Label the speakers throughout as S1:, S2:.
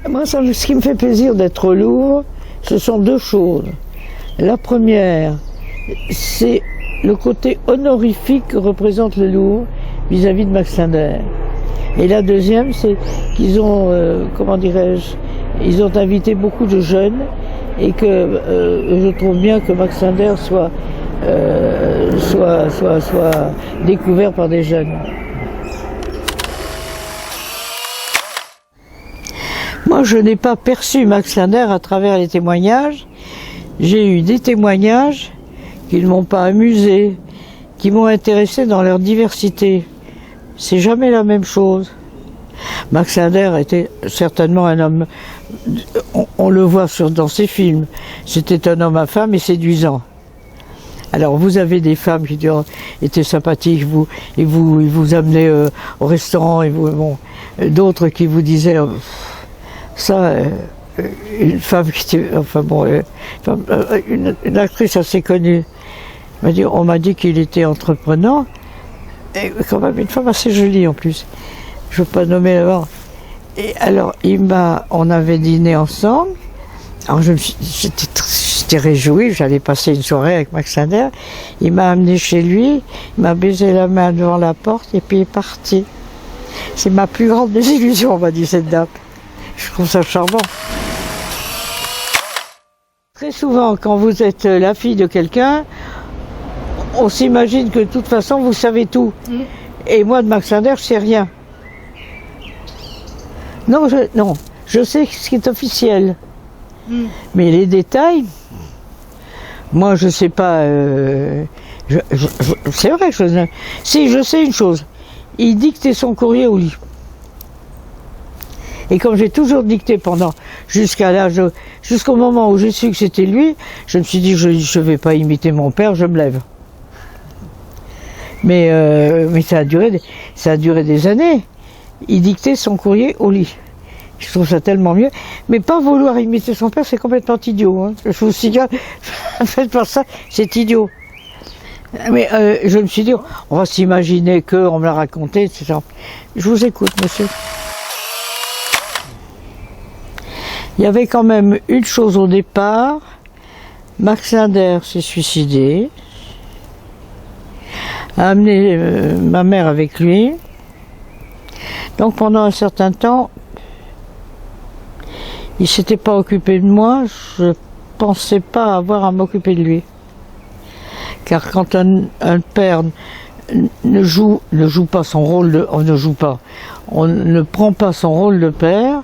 S1: Moi, ce qui me fait plaisir d'être au Louvre, ce sont deux choses. La première, c'est le côté honorifique que représente le Louvre vis-à-vis de Max Linder. Et la deuxième, c'est qu'ils ont, comment dirais-je, ils ont invité beaucoup de jeunes et que je trouve bien que Max Linder soit découvert par des jeunes. Moi, je n'ai pas perçu Max Linder à travers les témoignages. J'ai eu des témoignages qui ne m'ont pas amusé, qui m'ont intéressé dans leur diversité. C'est jamais la même chose. Max Linder était certainement un homme, on le voit dans ses films, c'était un homme infâme et séduisant. Alors vous avez des femmes qui étaient sympathiques, ils vous amenaient au restaurant, et d'autres qui vous disaient ça, une femme qui était, une actrice assez connue, on m'a dit qu'il était entreprenant, et quand même une femme assez jolie en plus. Je ne veux pas nommer avant. Et alors, on avait dîné ensemble. Alors, j'étais réjouie, j'allais passer une soirée avec Max Linder. Il m'a amené chez lui, il m'a baisé la main devant la porte et puis il est parti. C'est ma plus grande désillusion, m'a dit cette dame. Je trouve ça charmant. Très souvent, quand vous êtes la fille de quelqu'un, on s'imagine que de toute façon, vous savez tout. Et moi, de Max Linder, je sais rien. Non, je sais ce qui est officiel. Mais les détails, moi je sais pas. C'est vrai que si je sais une chose, il dictait son courrier au lit. Et comme j'ai toujours dicté jusqu'au moment où j'ai su que c'était lui, je me suis dit je vais pas imiter mon père, je me lève. Mais ça a duré des années. Il dictait son courrier au lit. Je trouve ça tellement mieux. Mais pas vouloir imiter son père, c'est complètement idiot. Hein. Je vous signale, faites pas ça, c'est idiot. Mais je me suis dit, on va s'imaginer qu'on me l'a raconté, etc. Je vous écoute, monsieur. Il y avait quand même une chose au départ. Max Linder s'est suicidé, a amené ma mère avec lui. Donc pendant un certain temps, il s'était pas occupé de moi, je pensais pas avoir à m'occuper de lui. Car quand un père ne joue pas son rôle on ne prend pas son rôle de père,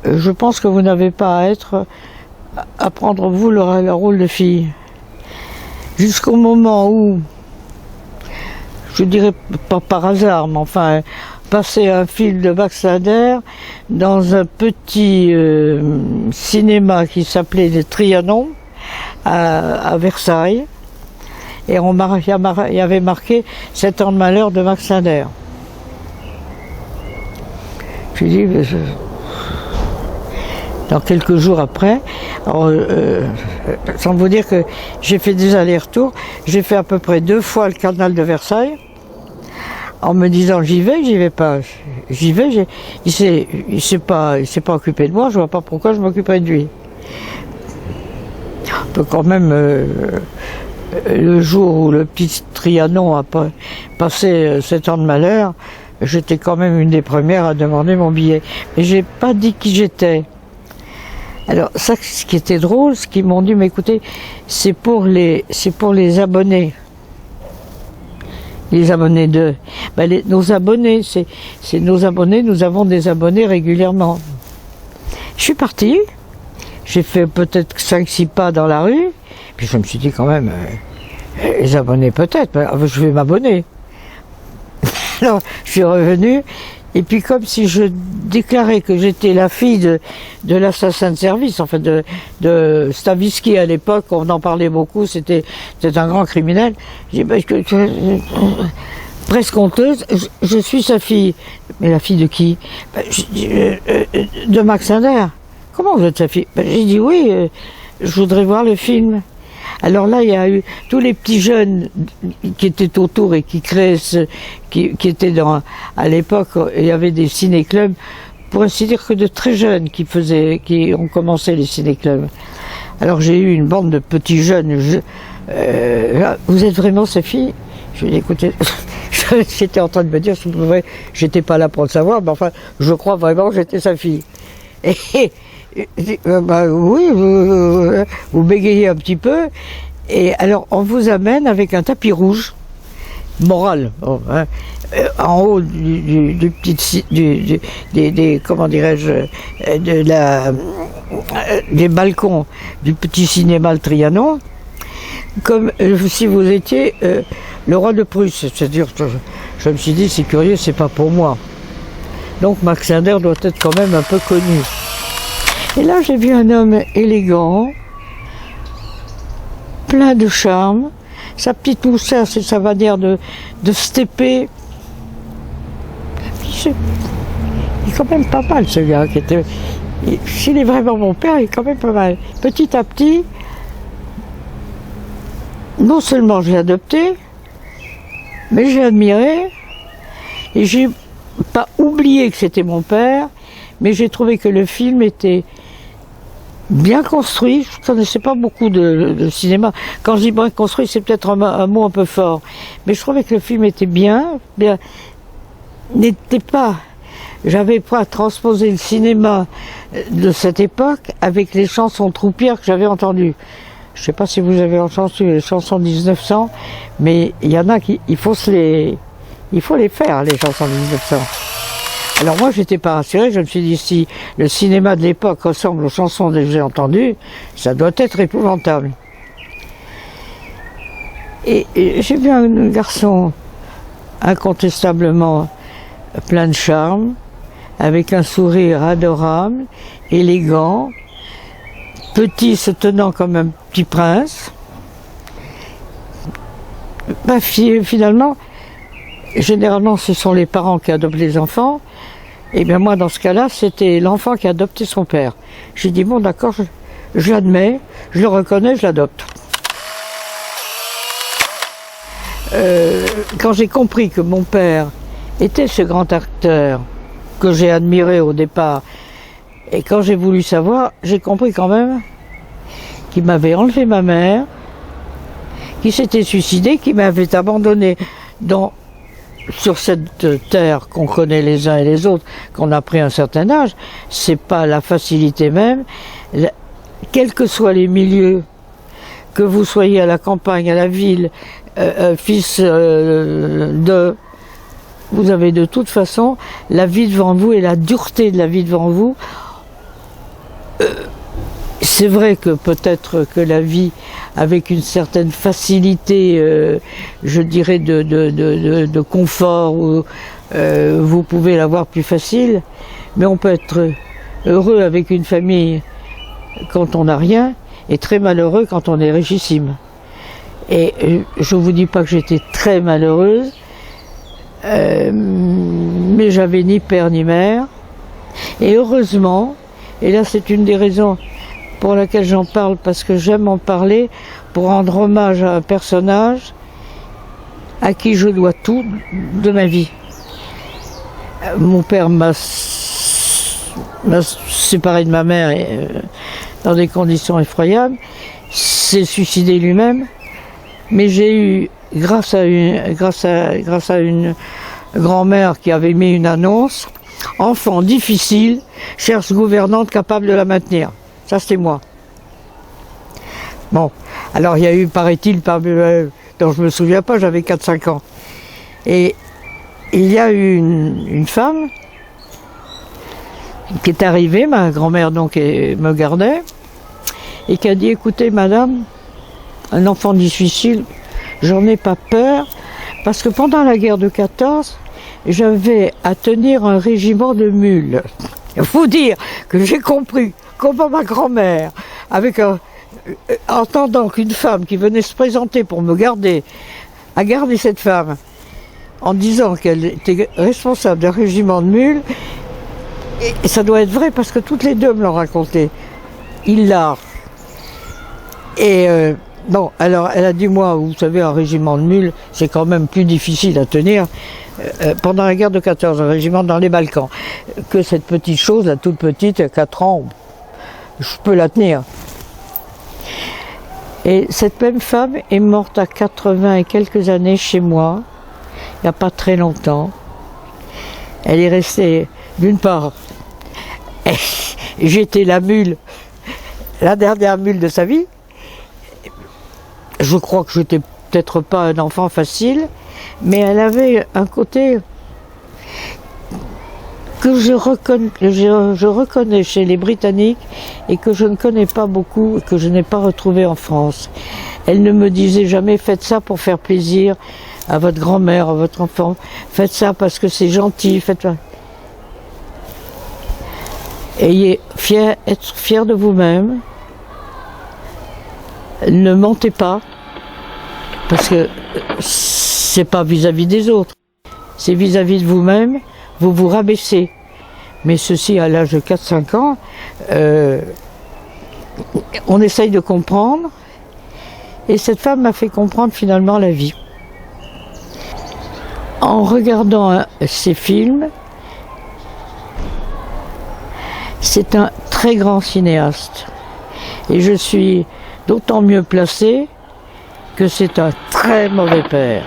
S1: je pense que vous n'avez pas à prendre vous le rôle de fille. Jusqu'au moment où, je dirais pas par hasard, mais enfin, passer un film de Max Linder dans un petit cinéma qui s'appelait le Trianon à Versailles, et il y avait marqué 7 ans de malheur de Max Linder. Je dis, dans quelques jours après, alors, sans vous dire que j'ai fait des allers-retours, j'ai fait à peu près 2 fois le canal de Versailles, en me disant j'y vais pas, j'y vais, il s'est pas occupé de moi, je vois pas pourquoi je m'occuperais de lui. On peut quand même, le jour où le petit Trianon a passé 7 ans de malheur, j'étais quand même une des premières à demander mon billet. Mais j'ai pas dit qui j'étais. Alors ça, ce qui était drôle, ce qu'ils m'ont dit, mais écoutez, c'est pour les abonnés. Les abonnés nos abonnés, c'est nos abonnés, nous avons des abonnés régulièrement. Je suis partie, j'ai fait peut-être 5-6 pas dans la rue, puis je me suis dit quand même, les abonnés peut-être, je vais m'abonner. Alors je suis revenue, et puis comme si je déclarais que j'étais la fille de l'assassin de service, en fait de Stavisky à l'époque, on en parlait beaucoup, c'était un grand criminel. J'ai dit, presque honteuse, je suis sa fille. Mais la fille de qui? De Max Linder. Comment vous êtes sa fille? J'ai dit oui, je voudrais voir le film. Alors là, il y a eu tous les petits jeunes qui étaient autour et qui créaient qui étaient à l'époque, il y avait des ciné-clubs, pour ainsi dire que de très jeunes qui ont commencé les ciné-clubs. Alors j'ai eu une bande de petits jeunes. Vous êtes vraiment sa fille? Je lui ai dit, écoutez, j'étais en train de me dire, j'étais pas là pour le savoir, mais enfin, je crois vraiment que j'étais sa fille. Et bah, oui, vous bégayez un petit peu, et alors on vous amène avec un tapis rouge, moral, bon, hein, en haut du petit, comment dirais-je, des balcons du petit cinéma Le Trianon, comme si vous étiez le roi de Prusse. C'est-à-dire, je me suis dit, c'est curieux, c'est pas pour moi. Donc Max Linder doit être quand même un peu connu. Et là, j'ai vu un homme élégant, plein de charme, sa petite moustache et sa manière de stepper. Il est quand même pas mal, ce gars. S'il est vraiment mon père, il est quand même pas mal. Petit à petit, non seulement j'ai adopté, mais j'ai admiré, et j'ai pas oublié que c'était mon père, mais j'ai trouvé que le film était bien construit. Je ne connaissais pas beaucoup de cinéma. Quand je dis bien construit, c'est peut-être un mot un peu fort, mais je trouvais que le film était bien, n'était pas... J'avais pas transposé le cinéma de cette époque avec les chansons troupières que j'avais entendues. Je ne sais pas si vous avez entendu les chansons de 1900, mais il y en a il faut les faire, les chansons de 1900. Alors moi, j'étais pas rassuré, je me suis dit, si le cinéma de l'époque ressemble aux chansons que j'ai entendues, ça doit être épouvantable. Et j'ai vu un garçon incontestablement plein de charme, avec un sourire adorable, élégant, petit, se tenant comme un petit prince. Ma fille, finalement, généralement, ce sont les parents qui adoptent les enfants. Et bien moi, dans ce cas-là, c'était l'enfant qui a adopté son père. J'ai dit, bon, d'accord, je l'admets, je le reconnais, je l'adopte. Quand j'ai compris que mon père était ce grand acteur que j'ai admiré au départ, et quand j'ai voulu savoir, j'ai compris quand même qu'il m'avait enlevé ma mère, qu'il s'était suicidé, qu'il m'avait abandonné sur cette terre qu'on connaît les uns et les autres, qu'on a pris un certain âge. C'est pas la facilité même, quels que soient les milieux, que vous soyez à la campagne, à la ville, fils vous avez de toute façon la vie devant vous et la dureté de la vie devant vous. C'est vrai que peut-être que la vie, avec une certaine facilité, je dirais de confort, vous pouvez l'avoir plus facile, mais on peut être heureux avec une famille quand on n'a rien, et très malheureux quand on est richissime. Et je ne vous dis pas que j'étais très malheureuse, mais j'avais ni père ni mère, et heureusement, et là c'est une des raisons pour laquelle j'en parle, parce que j'aime en parler, pour rendre hommage à un personnage à qui je dois tout de ma vie. Mon père m'a séparé de ma mère dans des conditions effroyables, s'est suicidé lui-même, mais j'ai eu, grâce à une grand-mère qui avait mis une annonce, enfant difficile, cherche gouvernante capable de la maintenir. Ça, c'était moi. Bon, alors il y a eu, paraît-il, dont je me souviens pas, j'avais 4-5 ans. Et il y a eu une femme qui est arrivée, ma grand-mère donc me gardait, et qui a dit, écoutez madame, un enfant difficile, j'en ai pas peur, parce que pendant la guerre de 14, j'avais à tenir un régiment de mules. Il faut dire que j'ai compris comment ma grand-mère, entendant qu'une femme qui venait se présenter pour me garder, a gardé cette femme, en disant qu'elle était responsable d'un régiment de mules, et ça doit être vrai parce que toutes les deux me l'ont raconté. Il l'a. Et Bon, alors elle a dit, moi, vous savez, un régiment de mules, c'est quand même plus difficile à tenir. Pendant la guerre de 14, un régiment dans les Balkans, que cette petite chose, la toute petite, à 4 ans, je peux la tenir. Et cette même femme est morte à 80 et quelques années chez moi, il n'y a pas très longtemps. Elle est restée, d'une part, j'étais la mule, la dernière mule de sa vie. Je crois que je n'étais peut-être pas un enfant facile, mais elle avait un côté que je reconnais chez les Britanniques et que je ne connais pas beaucoup et que je n'ai pas retrouvé en France. Elle ne me disait jamais, faites ça pour faire plaisir à votre grand-mère, à votre enfant, faites ça parce que c'est gentil, faites ça. Être fier de vous-même, ne mentez pas, parce que c'est pas vis-à-vis des autres, c'est vis-à-vis de vous-même, vous vous rabaissez. Mais ceci, à l'âge de 4-5 ans, on essaye de comprendre, et cette femme m'a fait comprendre finalement la vie. En regardant ces films, c'est un très grand cinéaste. Et je suis d'autant mieux placé que c'est un très mauvais père.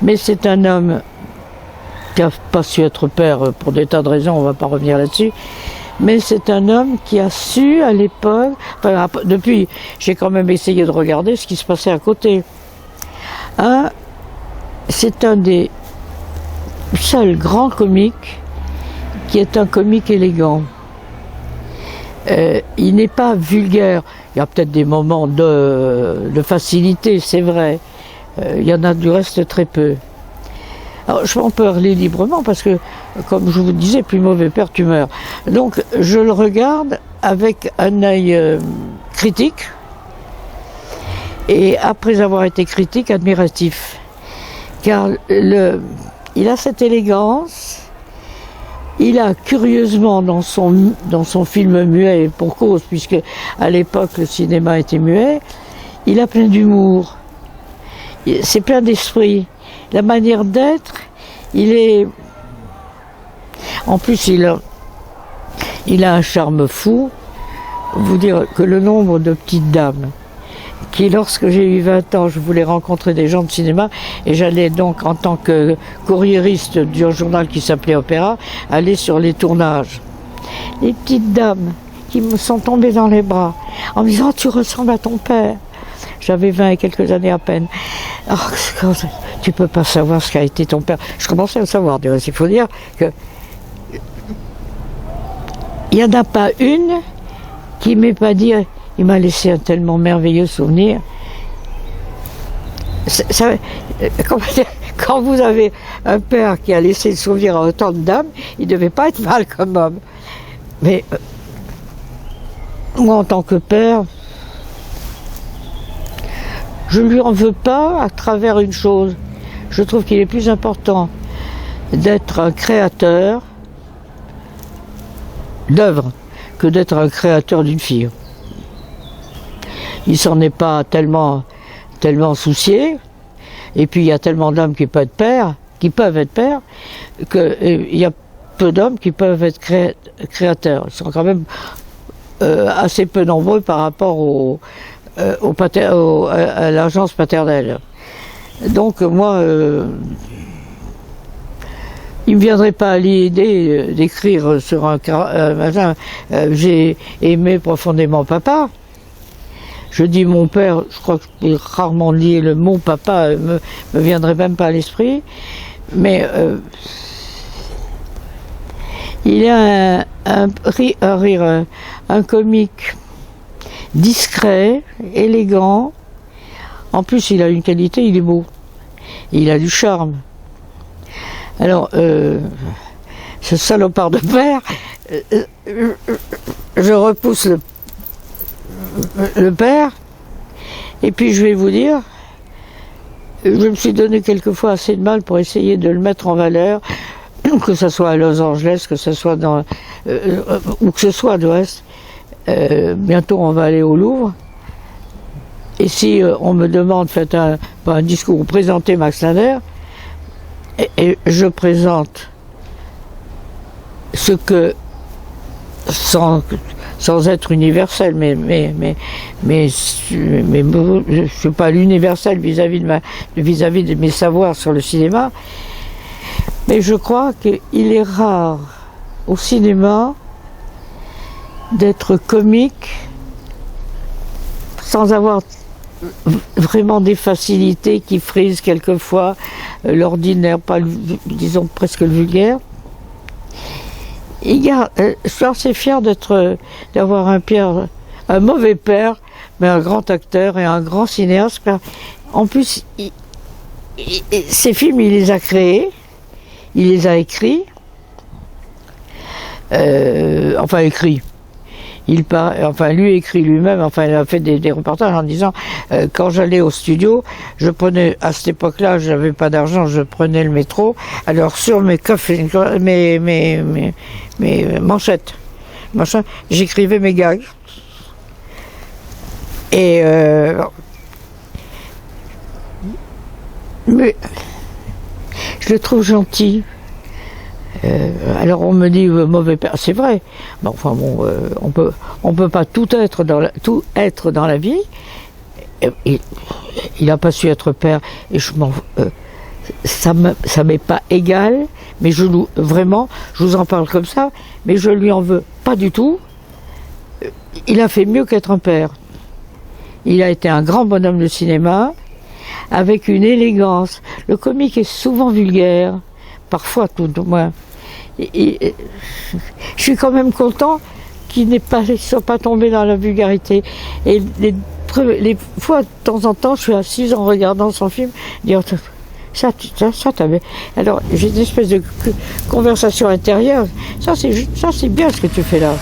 S1: Mais c'est un homme qui n'a pas su être père pour des tas de raisons, on ne va pas revenir là-dessus. Mais c'est un homme qui a su à l'époque, enfin, depuis, j'ai quand même essayé de regarder ce qui se passait à côté. C'est un des seuls grands comiques qui est un comique élégant. Il n'est pas vulgaire. Il y a peut-être des moments de facilité, c'est vrai. Il y en a du reste très peu. Alors, je peux en parler librement parce que, comme je vous disais, plus mauvais père, tu meurs. Donc, je le regarde avec un œil critique et, après avoir été critique, admiratif. Car il a cette élégance, il a curieusement dans son film muet, pour cause, puisque à l'époque le cinéma était muet, il a plein d'humour, c'est plein d'esprit. La manière d'être, en plus il a un charme fou. Vous dire que le nombre de petites dames qui, lorsque j'ai eu 20 ans, je voulais rencontrer des gens de cinéma, et j'allais donc, en tant que courriériste d'un journal qui s'appelait Opéra, aller sur les tournages. Les petites dames qui me sont tombées dans les bras, en me disant, tu ressembles à ton père. J'avais 20 et quelques années à peine. Oh, tu peux pas savoir ce qu'a été ton père. Je commençais à le savoir, il faut dire que il n'y en a pas une qui m'ait pas dit, il m'a laissé un tellement merveilleux souvenir. Quand vous avez un père qui a laissé le souvenir à autant de dames, il ne devait pas être mal comme homme. Mais moi, en tant que père, je ne lui en veux pas à travers une chose. Je trouve qu'il est plus important d'être un créateur d'œuvres que d'être un créateur d'une fille. Il s'en est pas tellement soucié, et puis il y a tellement d'hommes qui peuvent être pères, qu'il y a peu d'hommes qui peuvent être créateurs. Ils sont quand même assez peu nombreux par rapport à l'agence paternelle. Donc moi, il ne me viendrait pas à l'idée d'écrire sur un j'ai aimé profondément papa. Je dis mon père, je crois que je peux rarement dire le mot papa, me viendrait même pas à l'esprit, mais il a un comique discret, élégant. En plus, il a une qualité, il est beau. Il a du charme. Alors, ce salopard de père, je repousse le père, et puis je vais vous dire, je me suis donné quelquefois assez de mal pour essayer de le mettre en valeur, que ce soit à Los Angeles, que ce soit où que ce soit de l'Ouest. Bientôt on va aller au Louvre. Et si on me demande, faites un discours, présentez Max Linder, et je présente ce que, sans être universel, mais je ne suis pas l'universel vis-à-vis de mes savoirs sur le cinéma, mais je crois qu'il est rare au cinéma d'être comique sans avoir vraiment des facilités qui frisent quelquefois l'ordinaire, pas disons presque le vulgaire. Je suis assez fier d'avoir un mauvais père, mais un grand acteur et un grand cinéaste. En plus, ces films, il les a créés, il les a écrits, enfin écrits. Lui écrit lui-même, il a fait des reportages en disant quand j'allais au studio, je prenais, à cette époque-là, je n'avais pas d'argent, je prenais le métro. Alors sur mes manchettes, j'écrivais mes gags. Et mais je le trouve gentil. Alors on me dit mauvais père, c'est vrai. Mais enfin bon, on peut pas tout être dans la vie. Et il n'a pas su être père, et ça m'est pas égal. Mais je vous en parle comme ça, mais je lui en veux pas du tout. Il a fait mieux qu'être un père. Il a été un grand bonhomme de cinéma, avec une élégance. Le comique est souvent vulgaire, parfois tout au moins. Je suis quand même content qu'il ne soit pas tombé dans la vulgarité. Et les fois, de temps en temps, je suis assise en regardant son film, dire ça t'avais. Alors j'ai une espèce de conversation intérieure. Ça c'est bien ce que tu fais là.